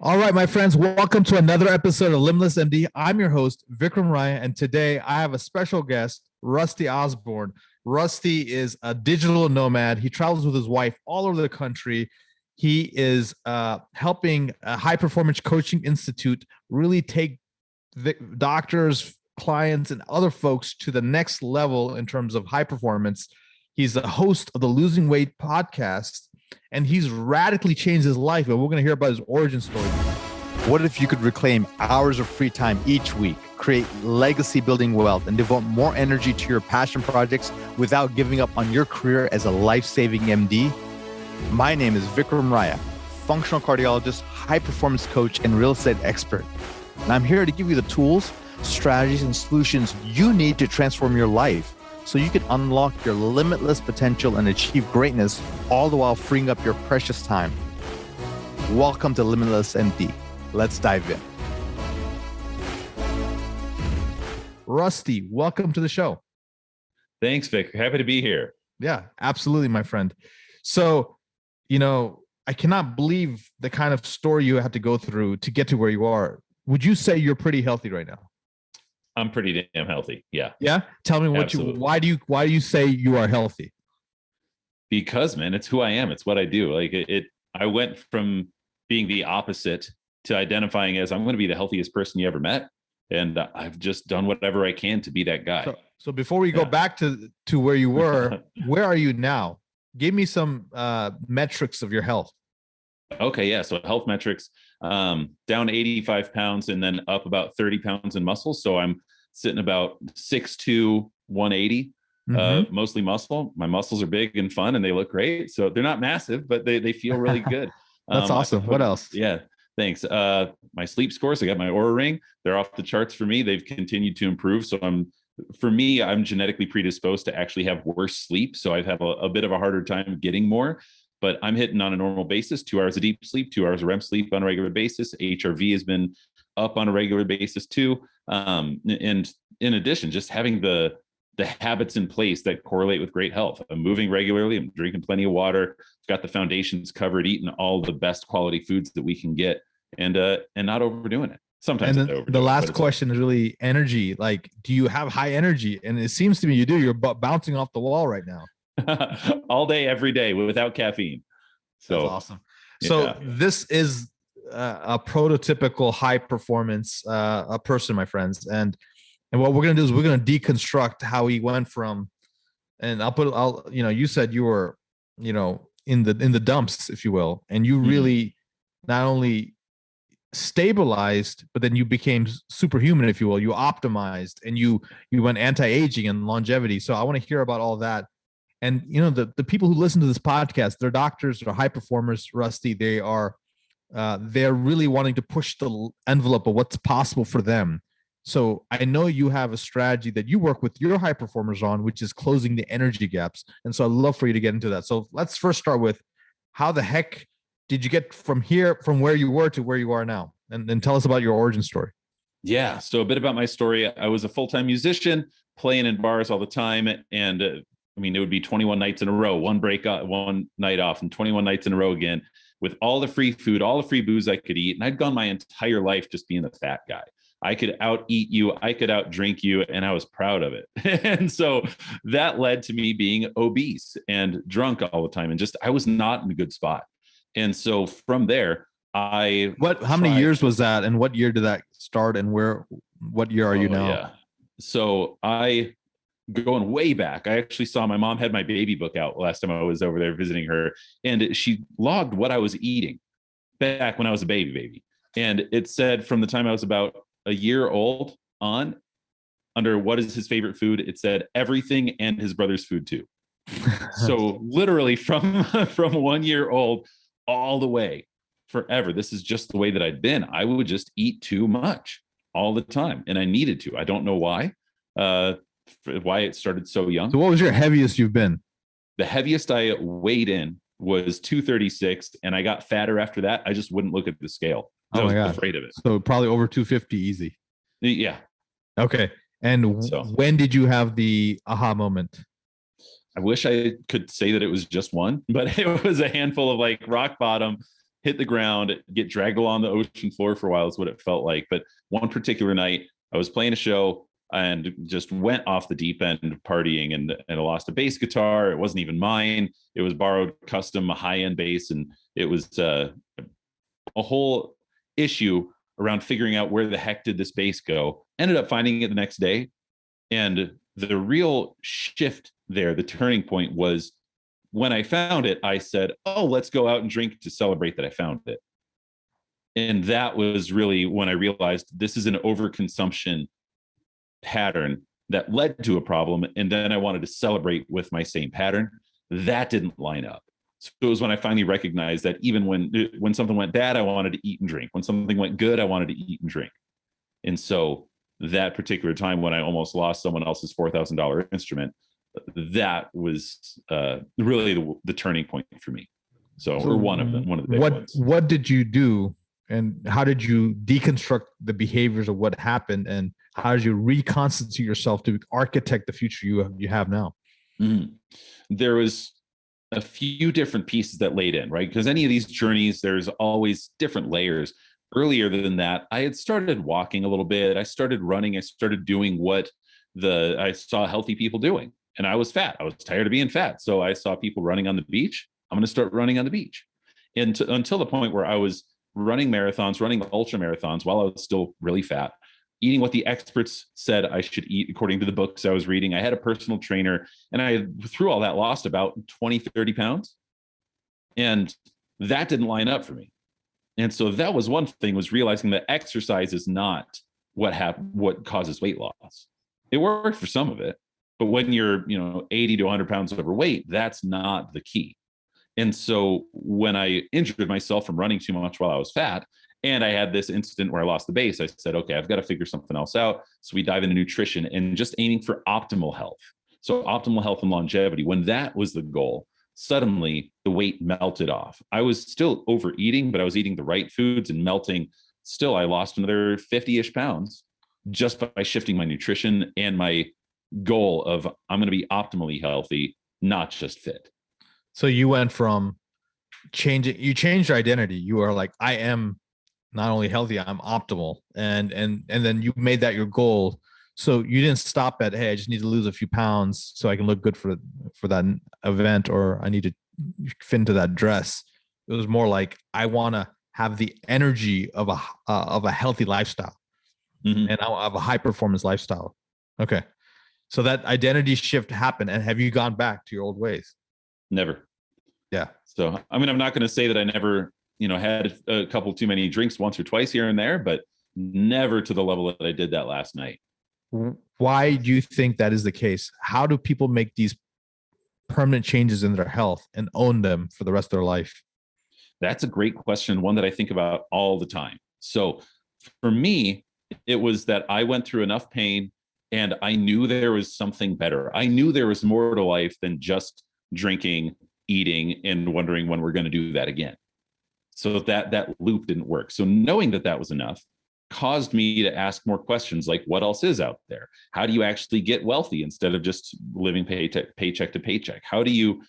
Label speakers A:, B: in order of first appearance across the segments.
A: All right, my friends, welcome to another episode of Limitless MD. I'm your host, Vikram Raya, and today I have a special guest, Rusty Osborne. Rusty is a digital nomad. He travels with his wife all over the country. He is helping a high performance coaching institute really take doctors, clients, and other folks to the next level in terms of high performance. He's the host of the Losing Weight podcast, and he's radically changed his life. And we're going to hear about his origin story.
B: What if you could reclaim hours of free time each week, create legacy building wealth, and devote more energy to your passion projects without giving up on your career as a life-saving MD? My name is Vikram Raya, functional cardiologist, high performance coach, and real estate expert. And I'm here to give you the tools, strategies, and solutions you need to transform your life so you can unlock your limitless potential and achieve greatness, all the while freeing up your precious time. Welcome to Limitless MD. Let's dive in.
A: Rusty, welcome to the show.
C: Thanks, Vic. Happy to be here.
A: Yeah, absolutely, my friend. So, I cannot believe the kind of story you had to go through to get to where you are. Would you say you're pretty healthy right now?
C: I'm pretty damn healthy. Yeah.
A: Yeah. Tell me why do you say you are healthy?
C: Because, man, it's who I am. It's what I do. I went from being the opposite to identifying as I'm going to be the healthiest person you ever met. And I've just done whatever I can to be that guy.
A: So before we go back to where you were, where are you now? Give me some metrics of your health.
C: Okay. Yeah. So health metrics, down 85 pounds and then up about 30 pounds in muscle. So I'm sitting about 6'2", 180, mostly muscle. My muscles are big and fun and they look great. So they're not massive, but they feel really good.
A: That's awesome. What else?
C: Yeah. Thanks. My sleep scores, I got my Oura ring. They're off the charts for me. They've continued to improve. So I'm genetically predisposed to actually have worse sleep. So I've had a bit of a harder time getting more, but I'm hitting on a normal basis, 2 hours of deep sleep, 2 hours of REM sleep on a regular basis. HRV has been up on a regular basis too. And in addition, just having the habits in place that correlate with great health. I'm moving regularly. I'm drinking plenty of water. Got the foundations covered, eating all the best quality foods that we can get, and not overdoing it. Sometimes.
A: And the last question is really energy. Like, do you have high energy? And it seems to me you do. You're bouncing off the wall right now.
C: All day, every day, without caffeine. So
A: that's awesome. So this is a prototypical high performance a person, my friends. And what we're gonna do is we're gonna deconstruct how he went from. And you said you were, in the dumps, if you will, and you really not only stabilized, but then you became superhuman, if you will. You optimized and you went anti-aging and longevity. So I want to hear about all that. And the people who listen to this podcast, they're doctors, they're high performers, Rusty. They're really wanting to push the envelope of what's possible for them. So I know you have a strategy that you work with your high performers on, which is closing the energy gaps. And so I'd love for you to get into that. So let's first start with, how the heck did you get from where you were to where you are now? And then tell us about your origin story.
C: Yeah. So a bit about my story. I was a full-time musician playing in bars all the time. And it would be 21 nights in a row, one night off, and 21 nights in a row again, with all the free food, all the free booze I could eat. And I'd gone my entire life just being the fat guy. I could out eat you, I could out drink you, and I was proud of it. And so that led to me being obese and drunk all the time. And I was not in a good spot. And so from there, how
A: many years was that? And what year did that start? And what year are you now?
C: Yeah. So going way back, I actually saw my mom had my baby book out last time I was over there visiting her. And she logged what I was eating back when I was a baby. And it said from the time I was about a year old on, under what is his favorite food, it said everything and his brother's food too. So literally from 1 year old all the way forever, this is just the way that I'd been. I would just eat too much all the time, and I needed to. I don't know why it started so young.
A: So what was your heaviest you've been?
C: The heaviest I weighed in was 236, and I got fatter after that. I just wouldn't look at the scale. I was afraid of it.
A: So probably over 250 easy.
C: Yeah.
A: Okay. And when did you have the aha moment?
C: I wish I could say that it was just one, but it was a handful of rock bottom. hit the ground, get dragged along the ocean floor for a while is what it felt like. But one particular night, I was playing a show and just went off the deep end partying, and I lost a bass guitar. It wasn't even mine. It was borrowed custom, a high-end bass. And it was a whole issue around figuring out where the heck did this bass go. Ended up finding it the next day. And the real shift there, the turning point, was when I found it, I said, oh, let's go out and drink to celebrate that I found it. And that was really when I realized this is an overconsumption pattern that led to a problem. And then I wanted to celebrate with my same pattern. That didn't line up. So it was when I finally recognized that even when something went bad, I wanted to eat and drink. When something went good, I wanted to eat and drink. And so that particular time when I almost lost someone else's $4,000 instrument, that was really the turning point for me. So or one of the big ones.
A: What did you do, and how did you deconstruct the behaviors of what happened, and how did you reconstitute yourself to architect the future you have now?
C: There was a few different pieces that laid in, right? Because any of these journeys, there's always different layers. Earlier than that, I had started walking a little bit. I started running. I started doing what I saw healthy people doing. And I was fat. I was tired of being fat. So I saw people running on the beach. I'm going to start running on the beach. And until the point where I was running marathons, running ultra marathons while I was still really fat, eating what the experts said I should eat according to the books I was reading. I had a personal trainer, and I, through all that, lost about 20, 30 pounds. And that didn't line up for me. And so that was one thing, was realizing that exercise is not what causes weight loss. It worked for some of it, but when you're, 80 to 100 pounds overweight, that's not the key. And so when I injured myself from running too much while I was fat, and I had this incident where I lost the base, I said, okay, I've got to figure something else out. So we dive into nutrition and just aiming for optimal health. So optimal health and longevity, when that was the goal, suddenly the weight melted off. I was still overeating, but I was eating the right foods and melting. Still, I lost another 50-ish pounds just by shifting my nutrition and my goal of I'm going to be optimally healthy, not just fit.
A: So you went from you changed your identity. You are like, I am not only healthy, I'm optimal. And then you made that your goal. So you didn't stop at, hey, I just need to lose a few pounds so I can look good for that event, or I need to fit into that dress. It was more like, I want to have the energy of a healthy lifestyle, and I have a high performance lifestyle. Okay. So that identity shift happened. And have you gone back to your old ways?
C: Never.
A: Yeah.
C: So, I mean, I'm not going to say that I never, had a couple too many drinks once or twice here and there, but never to the level that I did that last night.
A: Why do you think that is the case? How do people make these permanent changes in their health and own them for the rest of their life?
C: That's a great question. One that I think about all the time. So for me, it was that I went through enough pain and I knew there was something better. I knew there was more to life than just drinking, eating, and wondering when we're going to do that again. So that loop didn't work. So knowing that was enough caused me to ask more questions, like what else is out there? How do you actually get wealthy instead of just living paycheck to paycheck? How do you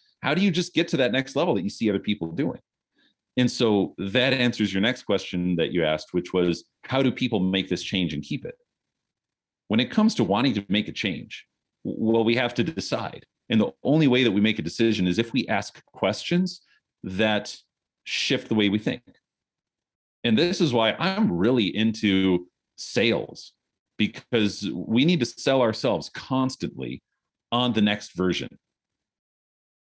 C: just get to that next level that you see other people doing? And so that answers your next question that you asked, which was, how do people make this change and keep it? When it comes to wanting to make a change, well, we have to decide. And the only way that we make a decision is if we ask questions that shift the way we think. And this is why I'm really into sales, because we need to sell ourselves constantly on the next version.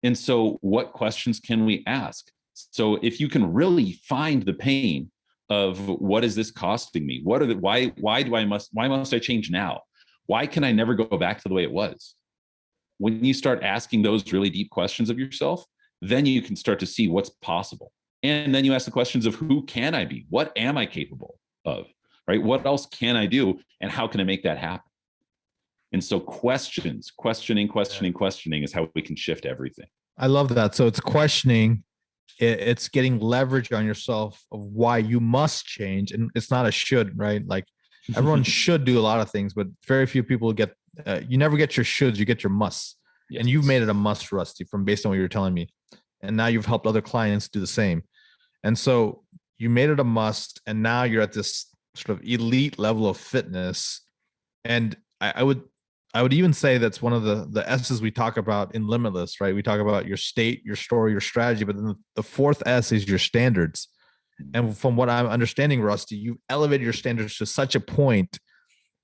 C: And so what questions can we ask? So if you can really find the pain of what is this costing me? Why must I change now? Why can I never go back to the way it was? When you start asking those really deep questions of yourself, then you can start to see what's possible. And then you ask the questions of who can I be? What am I capable of? Right? What else can I do? And how can I make that happen? And so questioning is how we can shift everything.
A: I love that. So it's questioning, it's getting leverage on yourself of why you must change. And it's not a should, right? Like everyone should do a lot of things, but very few people get, you never get your shoulds, you get your musts. Yes. And you've made it a must, Rusty, based on what you're telling me. And now you've helped other clients do the same. And so you made it a must, and now you're at this sort of elite level of fitness. And I would even say that's one of the S's we talk about in Limitless, right? We talk about your state, your story, your strategy, but then the fourth S is your standards. And from what I'm understanding, Rusty, you elevated your standards to such a point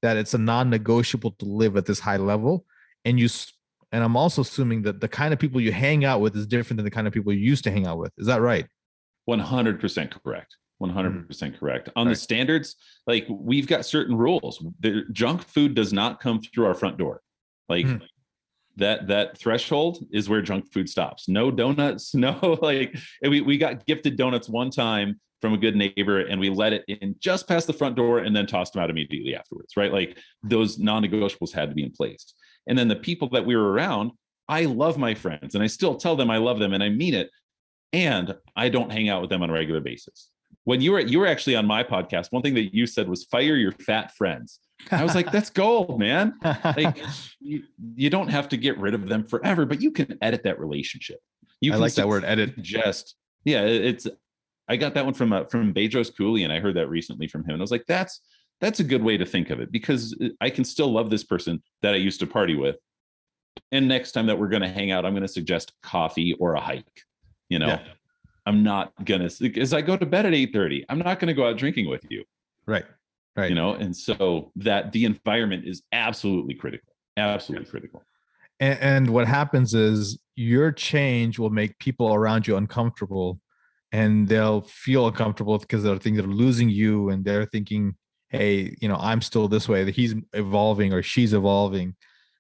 A: that it's a non-negotiable to live at this high level. And I'm also assuming that the kind of people you hang out with is different than the kind of people you used to hang out with. Is that right?
C: 100% correct. 100% correct. On the standards, like we've got certain rules. The junk food does not come through our front door. Like that threshold is where junk food stops. No donuts, no, like we got gifted donuts one time from a good neighbor, and we let it in just past the front door and then tossed them out immediately afterwards, right? Like those non-negotiables had to be in place. And then the people that we were around, I love my friends and I still tell them I love them and I mean it. And I don't hang out with them on a regular basis. When you were actually on my podcast, one thing that you said was fire your fat friends. I was like, that's gold, man. Like you don't have to get rid of them forever, but you can edit that relationship.
A: I like that word, edit.
C: I got that one from Bedros Cooley, and I heard that recently from him. And I was like, that's a good way to think of it, because I can still love this person that I used to party with. And next time that we're going to hang out, I'm going to suggest coffee or a hike. You know, I'm not going to, as I go to bed at 8:30, I'm not going to go out drinking with you.
A: Right.
C: You know, and so that the environment is absolutely critical. Absolutely critical.
A: And what happens is your change will make people around you uncomfortable, and they'll feel uncomfortable because they're thinking they're losing you, and they're thinking, hey, you know, I'm still this way, that he's evolving or she's evolving.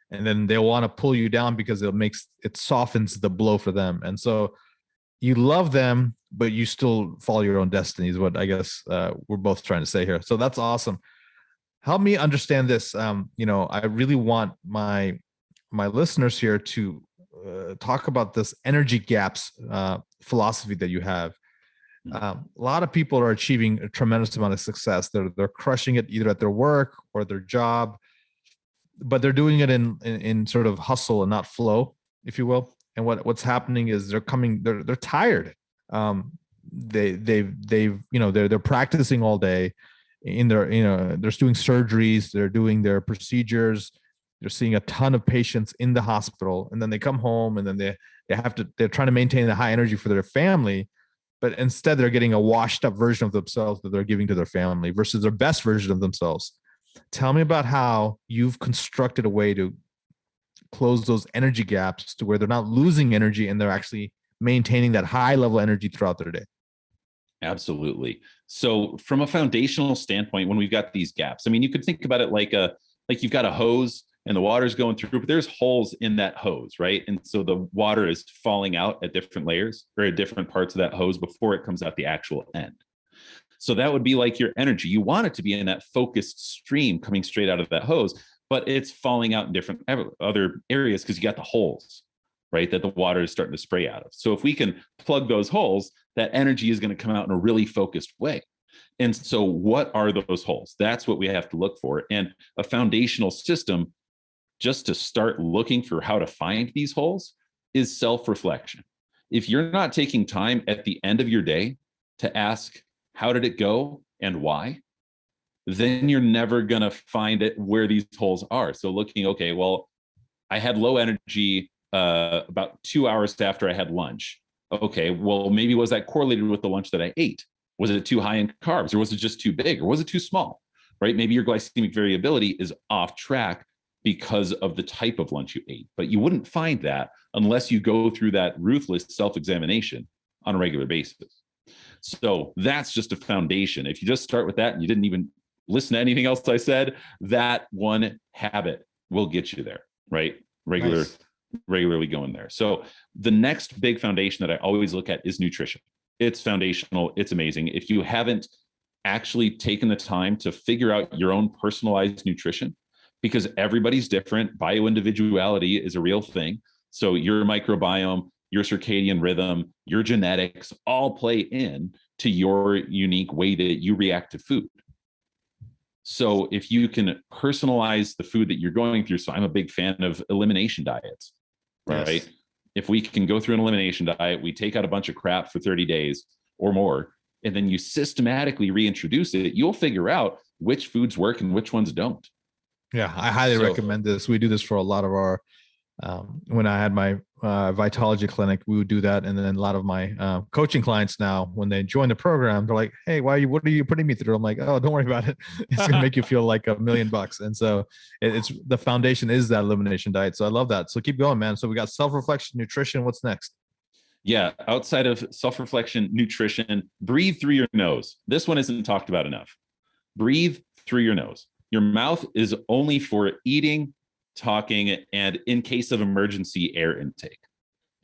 A: And then they'll want to pull you down because it softens the blow for them. And so you love them, but you still follow your own destiny is what I guess we're both trying to say here. So that's awesome. Help me understand this. You know, I really want my listeners here to talk about this energy gaps philosophy that you have. A lot of people are achieving a tremendous amount of success. They're crushing it either at their work or their job, but they're doing it in sort of hustle and not flow, if you will. And what's happening is they're tired. They're practicing all day they're doing surgeries, they're doing their procedures, they're seeing a ton of patients in the hospital, and then they come home and then they're trying to maintain the high energy for their family, but instead they're getting a washed up version of themselves that they're giving to their family versus their best version of themselves. Tell me about how you've constructed a way to close those energy gaps to where they're not losing energy and they're actually maintaining that high level energy throughout their day.
C: Absolutely. So from a foundational standpoint, when we've got these gaps, I mean, you could think about it like you've got a hose and the water's going through, but there's holes in that hose, right? And so the water is falling out at different layers or at different parts of that hose before it comes out the actual end. So that would be like your energy. You want it to be in that focused stream coming straight out of that hose, but it's falling out in different other areas because you got the holes, right, that the water is starting to spray out of. So if we can plug those holes, that energy is going to come out in a really focused way. And so what are those holes? That's what we have to look for. And a foundational system, just to start looking for how to find these holes, is self-reflection. If you're not taking time at the end of your day to ask, how did it go and why? Then you're never going to find it where these holes are. So looking, okay, well, I had low energy about 2 hours after I had lunch. Okay, well, maybe was that correlated with the lunch that I ate? Was it too high in carbs, or was it just too big, or was it too small? Right? Maybe your glycemic variability is off track because of the type of lunch you ate. But you wouldn't find that unless you go through that ruthless self-examination on a regular basis. So that's just a foundation. If you just start with that and you didn't even listen to anything else I said, that one habit will get you there, right? Regularly going there. So the next big foundation that I always look at is nutrition. It's foundational. It's amazing. If you haven't actually taken the time to figure out your own personalized nutrition, because everybody's different, bioindividuality is a real thing. So your microbiome, your circadian rhythm, your genetics all play in to your unique way that you react to food. So if you can personalize the food that you're going through, so I'm a big fan of elimination diets, right? Yes. If we can go through an elimination diet, we take out a bunch of crap for 30 days, or more, and then you systematically reintroduce it, you'll figure out which foods work and which ones don't.
A: Yeah, I highly recommend this. We do this for a lot of our, when I had my Vitology clinic, we would do that. And then a lot of my coaching clients now, when they join the program, they're like, hey, what are you putting me through? I'm like, oh, don't worry about it. It's going to make you feel like $1 million. And so it's the foundation is that elimination diet. So I love that. So keep going, man. So we got self-reflection, nutrition. What's next?
C: Yeah. Outside of self-reflection, nutrition, breathe through your nose. This one isn't talked about enough. Breathe through your nose. Your mouth is only for eating, talking, and in case of emergency, air intake.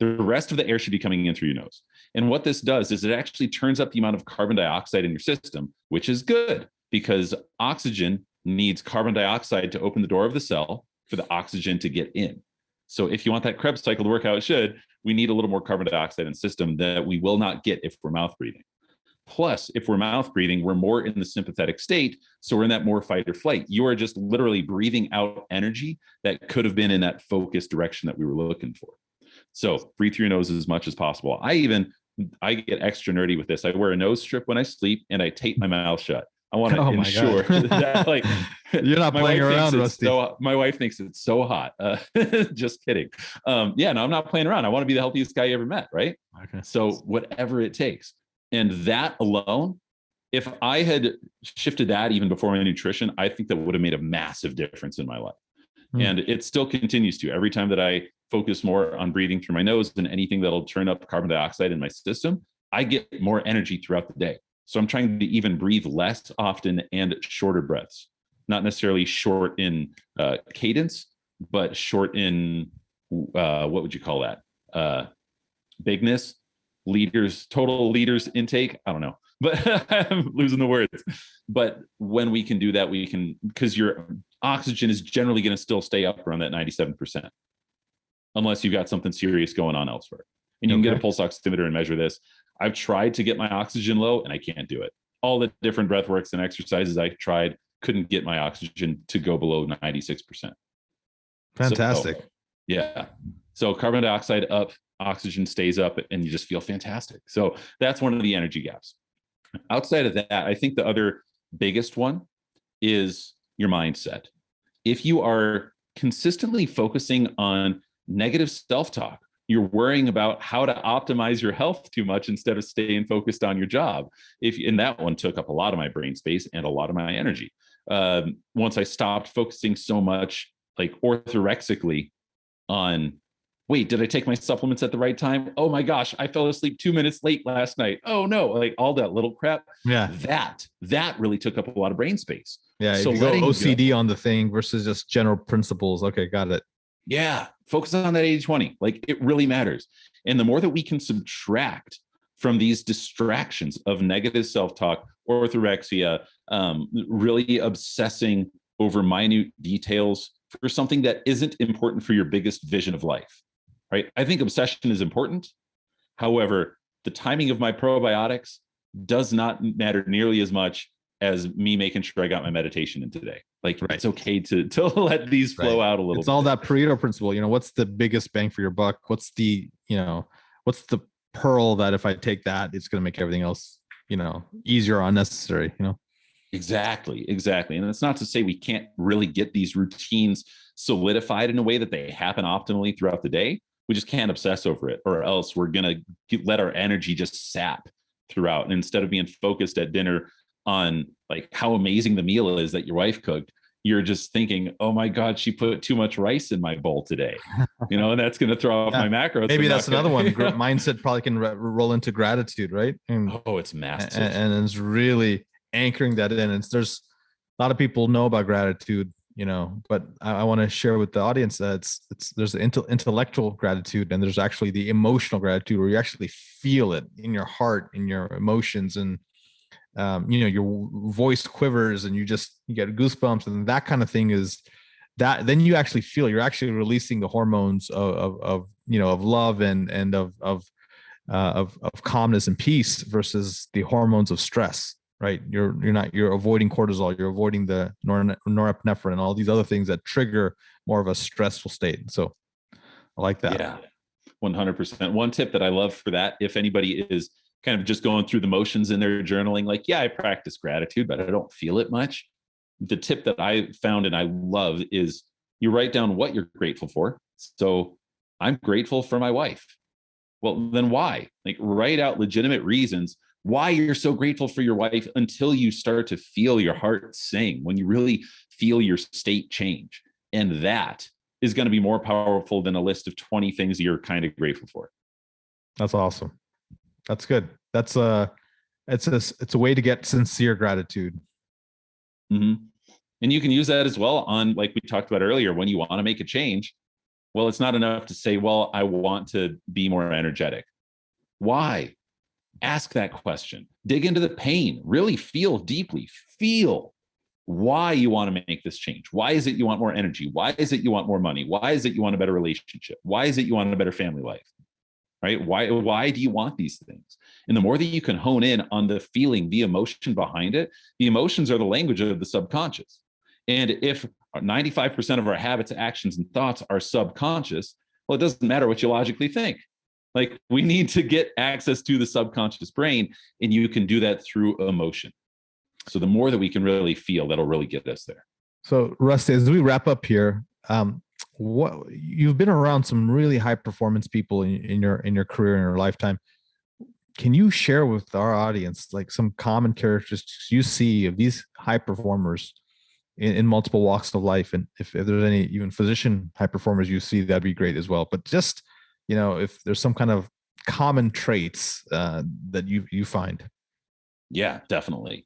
C: The rest of the air should be coming in through your nose. And what this does is it actually turns up the amount of carbon dioxide in your system, which is good because oxygen needs carbon dioxide to open the door of the cell for the oxygen to get in. So if you want that Krebs cycle to work how it should, we need a little more carbon dioxide in the system that we will not get if we're mouth breathing. Plus, if we're mouth breathing, we're more in the sympathetic state. So we're in that more fight or flight. You are just literally breathing out energy that could have been in that focused direction that we were looking for. So breathe through your nose as much as possible. I get extra nerdy with this. I wear a nose strip when I sleep and I tape my mouth shut. I want to ensure that like
A: you're not playing around, Rusty.
C: My wife thinks it's so hot. Just kidding. No, I'm not playing around. I want to be the healthiest guy you ever met. Right.
A: Okay.
C: So whatever it takes. And that alone, if I had shifted that even before my nutrition, I think that would have made a massive difference in my life. And it still continues to. Every time that I focus more on breathing through my nose than anything that'll turn up carbon dioxide in my system, I get more energy throughout the day. So I'm trying to even breathe less often and shorter breaths, not necessarily short in cadence, but short in, what would you call that? Bigness, total liters intake. I don't know, but I'm losing the words. But when we can do that, we can, because your oxygen is generally going to still stay up around that 97%, unless you've got something serious going on elsewhere. And you can get a pulse oximeter and measure this. I've tried to get my oxygen low and I can't do it. All the different breath works and exercises I tried couldn't get my oxygen to go below 96%.
A: Fantastic.
C: So, yeah. So carbon dioxide up, oxygen stays up, and you just feel fantastic. So that's one of the energy gaps. Outside of that, I think the other biggest one is your mindset. If you are consistently focusing on negative self-talk, you're worrying about how to optimize your health too much instead of staying focused on your job. And that one took up a lot of my brain space and a lot of my energy. Once I stopped focusing so much like orthorexically on, wait, did I take my supplements at the right time? Oh my gosh, I fell asleep 2 minutes late last night. Oh no, like all that little crap.
A: Yeah.
C: That really took up a lot of brain space.
A: Yeah.
C: So
A: if you go OCD on the thing versus just general principles. Okay. Got it.
C: Yeah. Focus on that 80-20. Like it really matters. And the more that we can subtract from these distractions of negative self-talk, orthorexia, really obsessing over minute details for something that isn't important for your biggest vision of life, right? I think obsession is important. However, the timing of my probiotics does not matter nearly as much as me making sure I got my meditation in today. Like it's okay to let these flow out a little bit.
A: It's all that Pareto principle. What's the biggest bang for your buck? What's the pearl that if I take that, it's going to make everything else, easier or unnecessary,
C: Exactly. And it's not to say we can't really get these routines solidified in a way that they happen optimally throughout the day. We just can't obsess over it, or else we're going to let our energy just sap throughout. And instead of being focused at dinner on like how amazing the meal is that your wife cooked, you're just thinking, oh my God, she put too much rice in my bowl today, and that's going to throw off my macros.
A: Maybe that's another one. Mindset probably can roll into gratitude, right?
C: It's massive.
A: And it's really anchoring that in. And there's a lot of people know about gratitude, but I want to share with the audience that there's intellectual gratitude and there's actually the emotional gratitude where you actually feel it in your heart, in your emotions, and your voice quivers and you get goosebumps, and that kind of thing is that then you actually feel you're actually releasing the hormones of love and of calmness and peace versus the hormones of stress, right? You're avoiding cortisol, you're avoiding the norepinephrine and all these other things that trigger more of a stressful state. So I like that.
C: Yeah, 100%. One tip that I love for that, if anybody is kind of just going through the motions in their journaling. Like, yeah, I practice gratitude, but I don't feel it much. The tip that I found and I love is you write down what you're grateful for. So I'm grateful for my wife. Well, then why? Like, write out legitimate reasons why you're so grateful for your wife until you start to feel your heart sing, when you really feel your state change. And that is going to be more powerful than a list of 20 things you're kind of grateful for.
A: That's awesome. That's good. It's a way to get sincere gratitude.
C: Mm-hmm. And you can use that as well on, like we talked about earlier, when you want to make a change. Well, it's not enough to say, well, I want to be more energetic. Why? Ask that question. Dig into the pain. Really feel deeply. Feel why you want to make this change. Why is it you want more energy? Why is it you want more money? Why is it you want a better relationship? Why is it you want a better family life? Right? Why do you want these things? And the more that you can hone in on the feeling, the emotion behind it, the emotions are the language of the subconscious. And if 95% of our habits, actions, and thoughts are subconscious, well, it doesn't matter what you logically think. Like, we need to get access to the subconscious brain, and you can do that through emotion. So the more that we can really feel, that'll really get us there.
A: So, Rusty, as we wrap up here, what you've been around some really high performance people in your career, in your lifetime. Can you share with our audience like some common characteristics you see of these high performers in multiple walks of life? And if there's any even physician high performers you see, that'd be great as well. But just, if there's some kind of common traits that you find.
C: Yeah, definitely.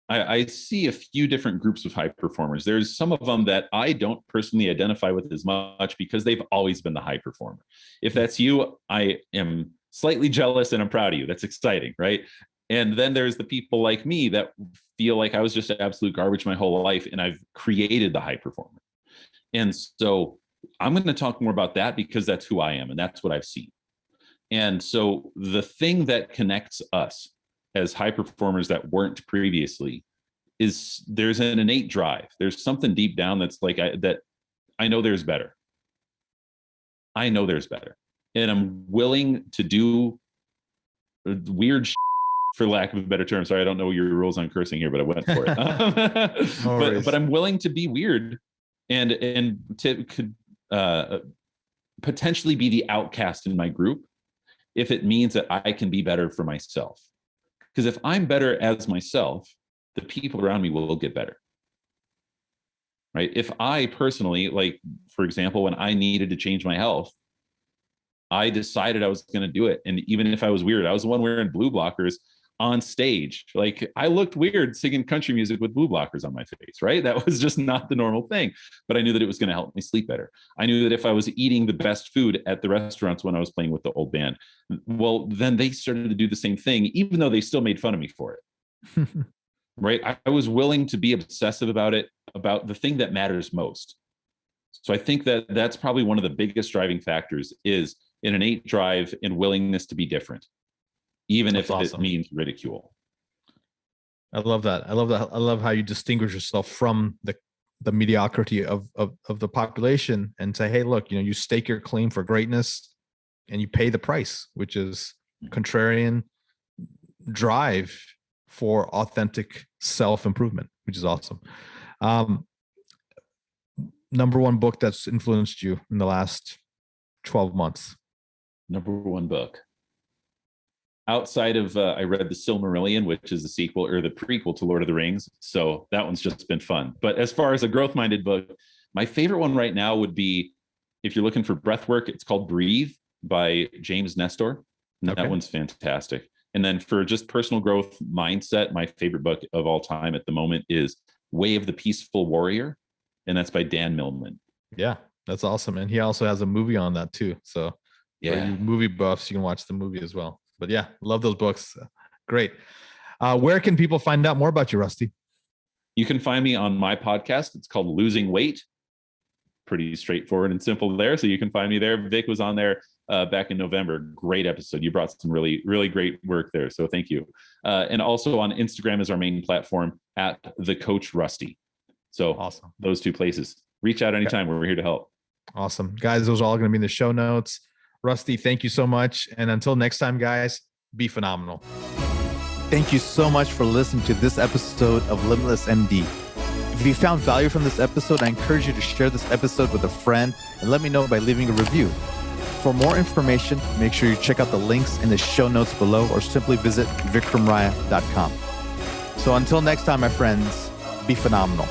C: I see a few different groups of high performers. There's some of them that I don't personally identify with as much because they've always been the high performer. If that's you, I am slightly jealous and I'm proud of you. That's exciting, right? And then there's the people like me that feel like I was just absolute garbage my whole life and I've created the high performer. And so I'm going to talk more about that because that's who I am and that's what I've seen. And so the thing that connects us as high performers that weren't previously is there's an innate drive. There's something deep down that's like, I know there's better. I know there's better. And I'm willing to do weird for lack of a better term. Sorry, I don't know your rules on cursing here, but I went for it. but I'm willing to be weird and could potentially be the outcast in my group if it means that I can be better for myself. Because if I'm better as myself, the people around me will get better. Right? If I personally, like, for example, when I needed to change my health, I decided I was going to do it. And even if I was weird, I was the one wearing blue blockers on stage. Like, I looked weird singing country music with blue blockers on my face, right? That was just not the normal thing. But I knew that it was going to help me sleep better. I knew that if I was eating the best food at the restaurants when I was playing with the old band, well, then they started to do the same thing, even though they still made fun of me for it. Right? I was willing to be obsessive about it, about the thing that matters most. So I think that that's probably one of the biggest driving factors is an innate drive and willingness to be different, even that's if awesome. It means ridicule.
A: I love that. I love how you distinguish yourself from the mediocrity of the population and say, hey, look, you stake your claim for greatness and you pay the price, which is contrarian drive for authentic self-improvement, which is awesome. Number one book that's influenced you in the last 12 months.
C: Number one book. Outside of, I read The Silmarillion, which is the sequel or the prequel to Lord of the Rings. So that one's just been fun. But as far as a growth-minded book, my favorite one right now would be, if you're looking for breath work, it's called Breathe by James Nestor. And that one's fantastic. And then for just personal growth mindset, my favorite book of all time at the moment is Way of the Peaceful Warrior. And that's by Dan Millman.
A: Yeah, that's awesome. And he also has a movie on that too. So for you movie buffs, you can watch the movie as well. But yeah, love those books. Great. Where can people find out more about you, Rusty?
C: You can find me on my podcast. It's called Losing Weight. Pretty straightforward and simple there. So you can find me there. Vic was on there back in November. Great episode. You brought some really, really great work there. So thank you. And also on Instagram is our main platform at The Coach Rusty. So awesome. Those two places. Reach out anytime. We're here to help.
A: Awesome. Guys, those are all going to be in the show notes. Rusty, thank you so much. And until next time, guys, be phenomenal.
B: Thank you so much for listening to this episode of Limitless MD. If you found value from this episode, I encourage you to share this episode with a friend and let me know by leaving a review. For more information, make sure you check out the links in the show notes below or simply visit vikramraya.com. So until next time, my friends, be phenomenal.